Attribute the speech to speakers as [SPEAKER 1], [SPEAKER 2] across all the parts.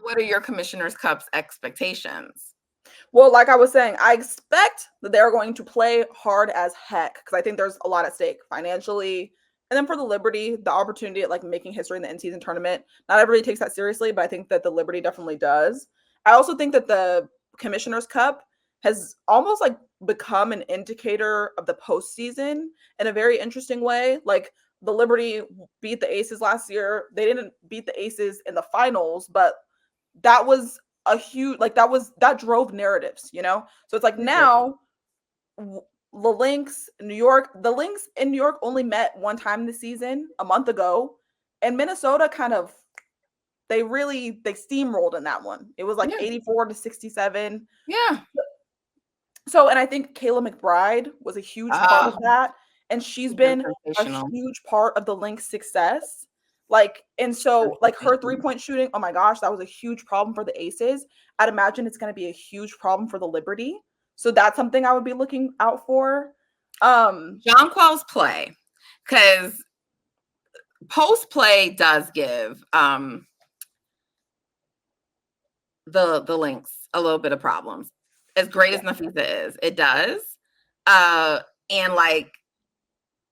[SPEAKER 1] what are your Commissioner's Cup's expectations?
[SPEAKER 2] Well, like I was saying, I expect that they're going to play hard as heck because I think there's a lot at stake financially. And then for the Liberty, the opportunity at like making history in the in-season tournament, not everybody takes that seriously, but I think that the Liberty definitely does. I also think that the Commissioner's Cup has almost like become an indicator of the postseason in a very interesting way. Like the Liberty beat the Aces last year. They didn't beat the Aces in the finals, but that was a huge that drove narratives, so it's like now the Lynx in New York, only met one time this season a month ago, and Minnesota kind of they steamrolled in that one. It was like 84-67.
[SPEAKER 1] Yeah.
[SPEAKER 2] So, and I think Kayla McBride was a huge part of that, and she's been a huge part of the Lynx success. Like, and so like her 3-point shooting, oh my gosh, that was a huge problem for the Aces. I'd imagine it's going to be a huge problem for the Liberty. So that's something I would be looking out for.
[SPEAKER 1] Jonquel's play, because post play does give the Lynx a little bit of problems. As great as Nafisa is, it does. And like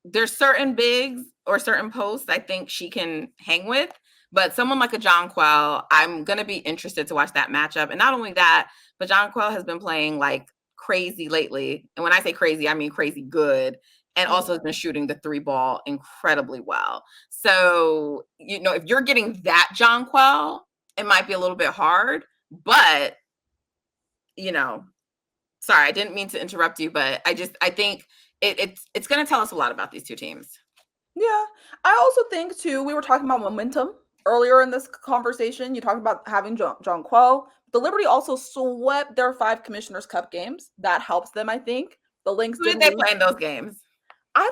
[SPEAKER 1] there's certain bigs or certain posts I think she can hang with, but someone like a Jonquel, I'm going to be interested to watch that matchup. And not only that, but Jonquel has been playing like crazy lately. And when I say crazy, I mean crazy good. And also has been shooting the 3-ball incredibly well. So, if you're getting that Jonquel, it might be a little bit hard, but sorry, I didn't mean to interrupt you, but I think it's going to tell us a lot about these two teams.
[SPEAKER 2] Yeah. I also think too, we were talking about momentum earlier in this conversation. You talked about having Jonquel. The Liberty also swept their 5 Commissioner's Cup games. That helps them, I think. The Lynx
[SPEAKER 1] did they play in those games?
[SPEAKER 2] I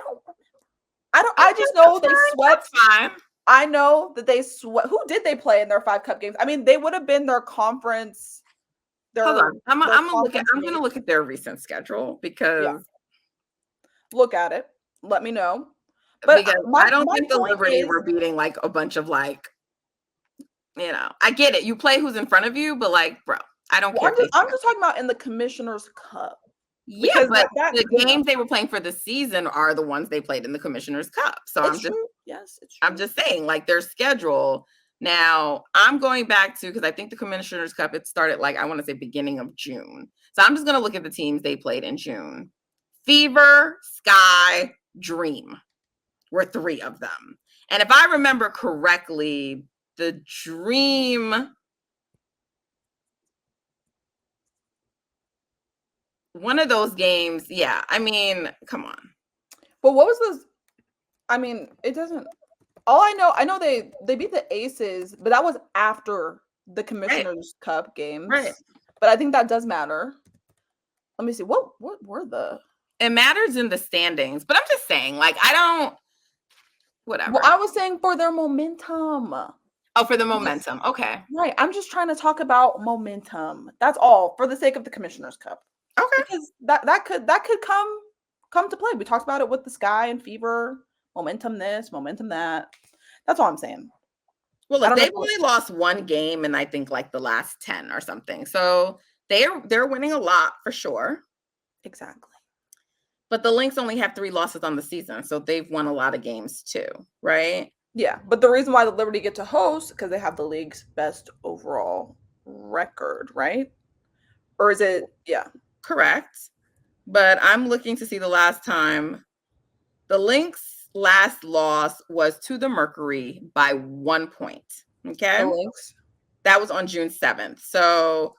[SPEAKER 2] just know they swept.
[SPEAKER 1] That's fine.
[SPEAKER 2] I know that they swept. Who did they play in their 5 cup games? I mean, they would have been their conference.
[SPEAKER 1] Hold on. I'm gonna look at their recent schedule because
[SPEAKER 2] look at it. Let me know. But
[SPEAKER 1] because I don't think the Liberty were beating like a bunch of like, I get it. You play who's in front of you, but like, bro, I don't care.
[SPEAKER 2] I'm just talking about in the Commissioner's Cup.
[SPEAKER 1] Yeah, but the games they were playing for the season are the ones they played in the Commissioner's Cup. So
[SPEAKER 2] it's true.
[SPEAKER 1] I'm just saying, like their schedule. Now I'm going back to, because I think the Commissioner's Cup, it started like, I want to say beginning of June. So I'm just going to look at the teams they played in June. Fever, Sky, Dream were 3 of them. And if I remember correctly, the Dream, one of those games, I mean, come on.
[SPEAKER 2] But what was this? I mean, it doesn't. All I know they beat the Aces, but that was after the Commissioner's Cup games.
[SPEAKER 1] Right.
[SPEAKER 2] But I think that does matter. Let me see. What were the?
[SPEAKER 1] It matters in the standings, but I'm just saying, like, I don't. Whatever.
[SPEAKER 2] Well, I was saying for their momentum.
[SPEAKER 1] Oh, for the momentum. Okay.
[SPEAKER 2] Right. I'm just trying to talk about momentum. That's all for the sake of the Commissioner's Cup.
[SPEAKER 1] Okay.
[SPEAKER 2] Because that could come to play. We talked about it with the Sky and Fever. Momentum this, momentum that. That's all I'm saying.
[SPEAKER 1] Well, look, they've only lost 1 game in I think like the last 10 or something. So they're winning a lot for sure.
[SPEAKER 2] Exactly.
[SPEAKER 1] But the Lynx only have 3 losses on the season, so they've won a lot of games too, right?
[SPEAKER 2] Yeah, but the reason why the Liberty get to host because they have the league's best overall record, right? Or is it? Yeah,
[SPEAKER 1] correct. But I'm looking to see the last time the Lynx last loss was to the Mercury by 1 point. Okay.
[SPEAKER 2] The Lynx.
[SPEAKER 1] That was on June 7th. So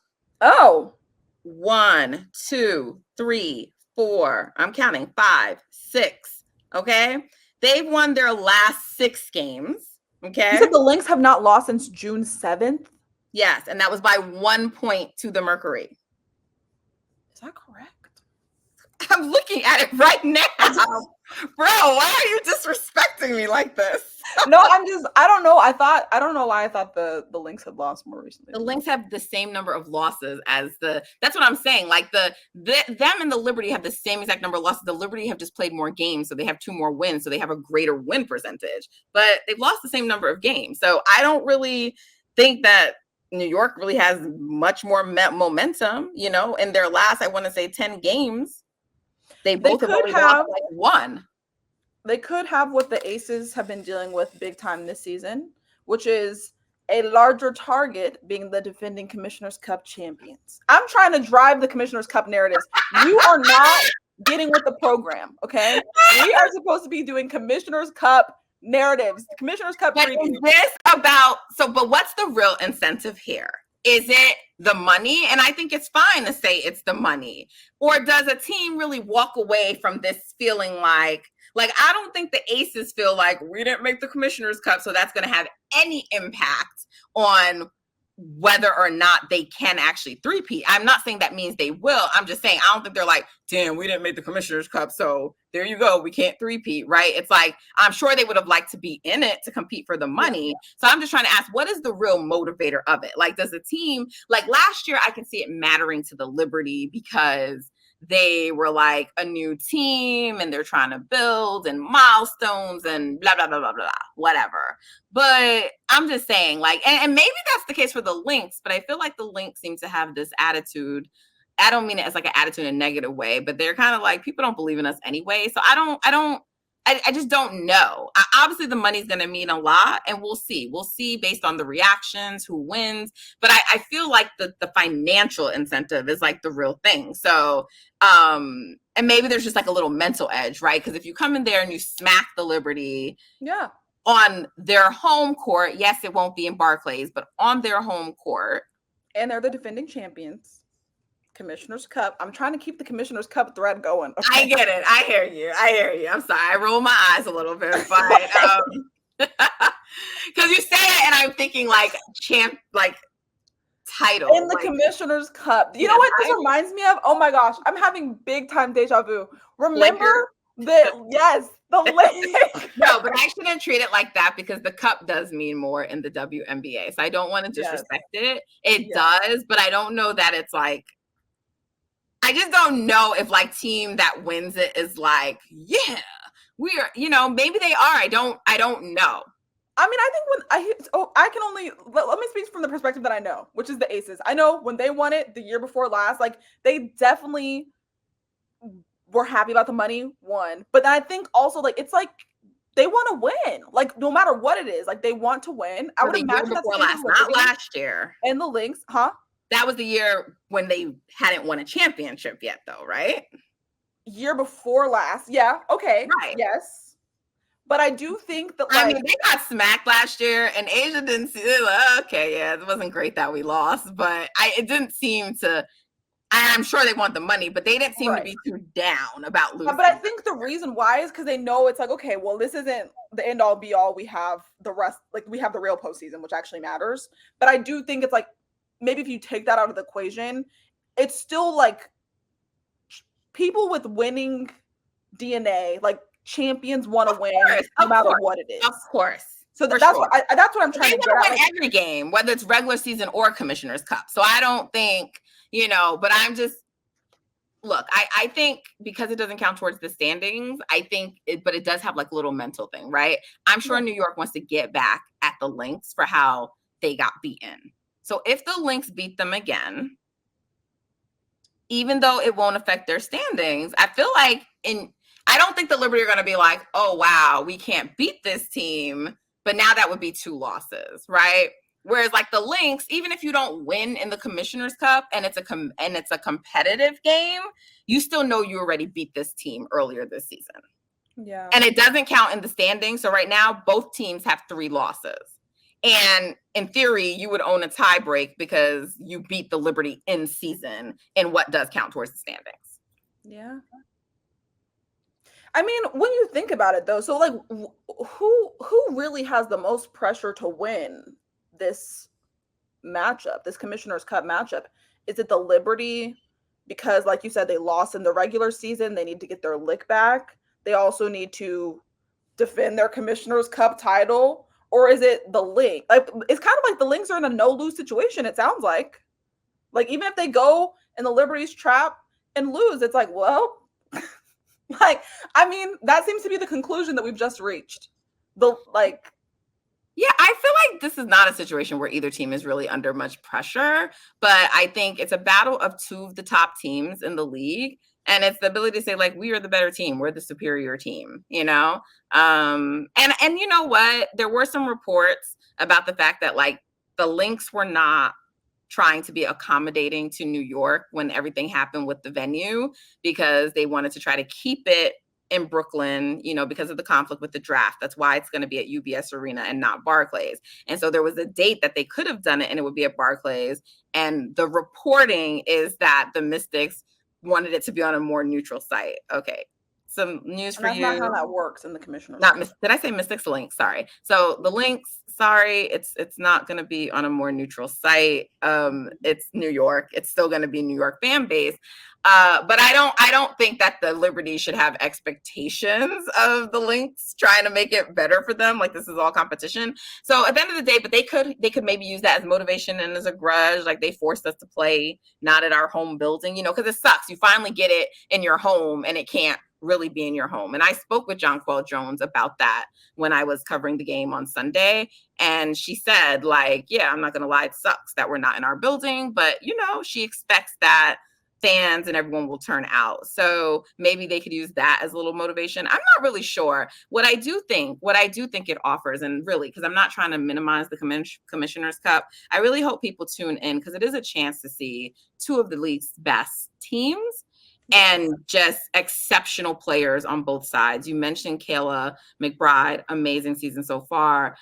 [SPEAKER 1] 1, 2, 3, 4. I'm counting 5, 6. Okay. They've won their last 6 games. Okay.
[SPEAKER 2] You said the Lynx have not lost since June 7th?
[SPEAKER 1] Yes. And that was by 1 point to the Mercury.
[SPEAKER 2] Is that correct?
[SPEAKER 1] I'm looking at it right now. Bro, why are you disrespecting me like this?
[SPEAKER 2] No, I don't know. I don't know why I thought the Lynx had lost more recently.
[SPEAKER 1] The Lynx have the same number of losses as that's what I'm saying. Like them and the Liberty have the same exact number of losses. The Liberty have just played more games, so they have 2 more wins, so they have a greater win percentage. But they've lost the same number of games. So I don't really think that New York really has much more momentum, you know, in their last, I want to say 10 games. They both have only lost like one.
[SPEAKER 2] They could have what the Aces have been dealing with big time this season, which is a larger target being the defending Commissioner's Cup champions. I'm trying to drive the Commissioner's Cup narratives. You are not getting with the program, okay? We are supposed to be doing Commissioner's Cup narratives, the Commissioner's Cup
[SPEAKER 1] But
[SPEAKER 2] preview.
[SPEAKER 1] is this about, but what's the real incentive here? Is it the money? And I think it's fine to say it's the money. Or does a team really walk away from this feeling like I don't think the Aces feel like we didn't make the Commissioner's Cup, so that's going to have any impact on whether or not they can actually three-peat. I'm not saying that means they will. I'm just saying I don't think they're like, damn, we didn't make the Commissioner's Cup, so there you go, we can't three-peat, right? It's like, I'm sure they would have liked to be in it to compete for the money. Yeah. So I'm just trying to ask, what is the real motivator of it? Like, does a team, like last year, I can see it mattering to the Liberty because they were like a new team and they're trying to build and milestones and blah, blah, blah, blah, blah, whatever. But I'm just saying, like, and maybe that's the case for the Lynx, but I feel like the Lynx seem to have this attitude. I don't mean it as like an attitude in a negative way, but they're kind of like, people don't believe in us anyway. So I just don't know. Obviously, the money's going to mean a lot, and we'll see. We'll see based on the reactions, who wins. But I feel like the financial incentive is like the real thing. So, and maybe there's just like a little mental edge, right? Because if you come in there and you smack the Liberty,
[SPEAKER 2] yeah,
[SPEAKER 1] on their home court, yes, it won't be in Barclays, but on their home court,
[SPEAKER 2] and they're the defending champions. Commissioner's Cup. I'm trying to keep the Commissioner's Cup thread going.
[SPEAKER 1] Okay? I get it. I hear you. I'm sorry. I roll my eyes a little bit, but because you say it, and I'm thinking like title
[SPEAKER 2] in the Commissioner's Cup. You know what this reminds me of? Oh my gosh, I'm having big time deja vu. Remember the link?
[SPEAKER 1] No, but I shouldn't treat it like that because the cup does mean more in the WNBA. So I don't want to disrespect it. It does, but I don't know that it's like. I just don't know if like team that wins it is like, yeah, we are, you know, maybe they are. I don't know.
[SPEAKER 2] I mean, I think I can only, let me speak from the perspective that I know, which is the Aces. I know when they won it the year before last, like they definitely were happy about the money, one. But I think also like, it's like, they want to win, like no matter what it is, like they want to win. I would imagine that's
[SPEAKER 1] before last, not last year.
[SPEAKER 2] And the Lynx, huh?
[SPEAKER 1] That was the year when they hadn't won a championship yet, though, right?
[SPEAKER 2] Year before last. Yeah. Okay. Right. Yes. But I do think that, like,
[SPEAKER 1] I mean, they got smacked last year, and Asia didn't see it. Okay, yeah, it wasn't great that we lost, but it didn't seem to. I'm sure they want the money, but they didn't seem to be too down about losing.
[SPEAKER 2] But I think the reason why is because they know it's like, okay, well, this isn't the end all be all. We have the rest, like we have the real postseason, which actually matters. But I do think it's like, maybe if you take that out of the equation, it's still like people with winning DNA, like champions want to win no matter what it is.
[SPEAKER 1] Of course.
[SPEAKER 2] So that's what I'm trying to get at.
[SPEAKER 1] Win every game, whether it's regular season or Commissioner's Cup. So I don't think, you know, but I'm just, look, I think because it doesn't count towards the standings, I think but it does have like a little mental thing, right? I'm sure New York wants to get back at the Lynx for how they got beaten. So if the Lynx beat them again, even though it won't affect their standings, I feel like I don't think the Liberty are going to be like, oh, wow, we can't beat this team. But now that would be 2 losses, right? Whereas like the Lynx, even if you don't win in the Commissioner's Cup and it's a competitive game, you still know you already beat this team earlier this season.
[SPEAKER 2] Yeah.
[SPEAKER 1] And it doesn't count in the standings. So right now, both teams have 3 losses. And in theory, you would own a tie break because you beat the Liberty in season in what does count towards the standings.
[SPEAKER 2] Yeah. I mean, when you think about it, though, so like who really has the most pressure to win this matchup, this Commissioner's Cup matchup? Is it the Liberty? Because like you said, they lost in the regular season. They need to get their lick back. They also need to defend their Commissioner's Cup title. Or is it the Lynx? Like, it's kind of like the Lynx are in a no-lose situation, it sounds like. Like, even if they go in the Liberty's trap and lose, it's like, well, like, I mean, that seems to be the conclusion that we've just reached.
[SPEAKER 1] Yeah, I feel like this is not a situation where either team is really under much pressure, but I think it's a battle of two of the top teams in the league. And it's the ability to say, like, we are the better team, we're the superior team, you know? And you know what? There were some reports about the fact that like the Lynx were not trying to be accommodating to New York when everything happened with the venue because they wanted to try to keep it in Brooklyn, you know, because of the conflict with the draft. That's why it's going to be at UBS Arena and not Barclays. And so there was a date that they could have done it and it would be at Barclays. And the reporting is that the Mystics wanted it to be on a more neutral site. Okay. Some news for
[SPEAKER 2] That's not how
[SPEAKER 1] you.
[SPEAKER 2] that works in the commissioner's.
[SPEAKER 1] Not did I say Mystics Lynx? Sorry. So the Lynx, sorry, it's not going to be on a more neutral site. It's New York. It's still going to be New York fan base. But I don't think that the Liberty should have expectations of the Lynx trying to make it better for them. Like this is all competition. So at the end of the day, but they could maybe use that as motivation and as a grudge. Like they forced us to play not at our home building, you know, because it sucks. You finally get it in your home and it can't really be in your home. And I spoke with Jonquel Jones about that when I was covering the game on Sunday. And she said, like, yeah, I'm not going to lie, it sucks that we're not in our building. But, you know, she expects that fans and everyone will turn out. So maybe they could use that as a little motivation. I'm not really sure. What I do think it offers, and really, because I'm not trying to minimize the Commissioner's Cup, I really hope people tune in because it is a chance to see two of the league's best teams and just exceptional players on both sides. You mentioned Kayla McBride, amazing season so far.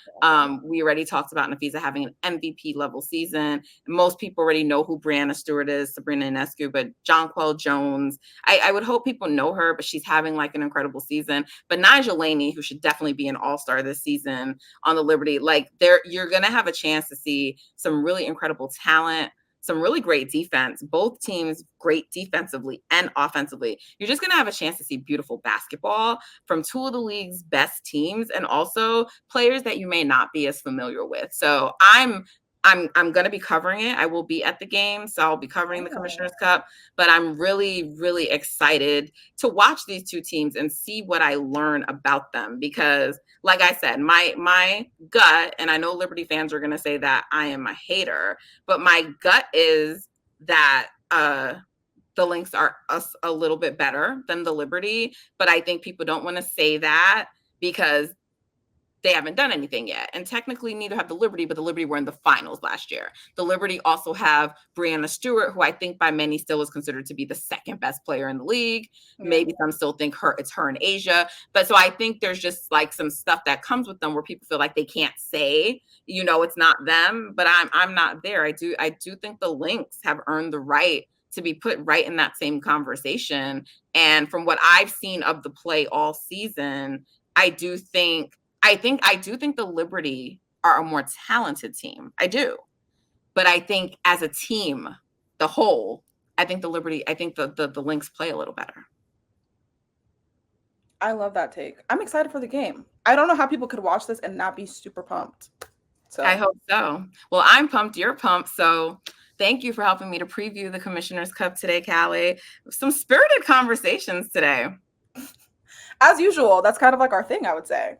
[SPEAKER 1] We already talked about Nafisa having an MVP level season. Most people already know who Brianna Stewart is, Sabrina Ionescu, but Jonquel Jones, I would hope people know her, but she's having like an incredible season. But Nigel Laney, who should definitely be an all-star this season on the Liberty, like you're going to have a chance to see some really incredible talent, some really great defense, both teams great defensively and offensively. You're just going to have a chance to see beautiful basketball from two of the league's best teams and also players that you may not be as familiar with. So I'm going to be covering it. I will be at the game, so I'll be covering the Commissioner's Cup, but I'm really, really excited to watch these two teams and see what I learn about them because like I said, my gut, and I know Liberty fans are going to say that I am a hater, but my gut is that the Lynx are a little bit better than the Liberty, but I think people don't want to say that because they haven't done anything yet. And technically neither have the Liberty, but the Liberty were in the finals last year. The Liberty also have Brianna Stewart, who I think by many still is considered to be the second best player in the league. Yeah. Maybe some still think it's her in Asia. But so I think there's just like some stuff that comes with them where people feel like they can't say, you know, it's not them, but I'm not there. I do think the Lynx have earned the right to be put right in that same conversation. And from what I've seen of the play all season, I do think the Liberty are a more talented team. I do. But I think as a team, the whole, I think the Lynx play a little better.
[SPEAKER 2] I love that take. I'm excited for the game. I don't know how people could watch this and not be super pumped.
[SPEAKER 1] So I hope so. Well, I'm pumped. You're pumped. So thank you for helping me to preview the Commissioner's Cup today, Callie. Some spirited conversations today.
[SPEAKER 2] As usual, that's kind of like our thing, I would say.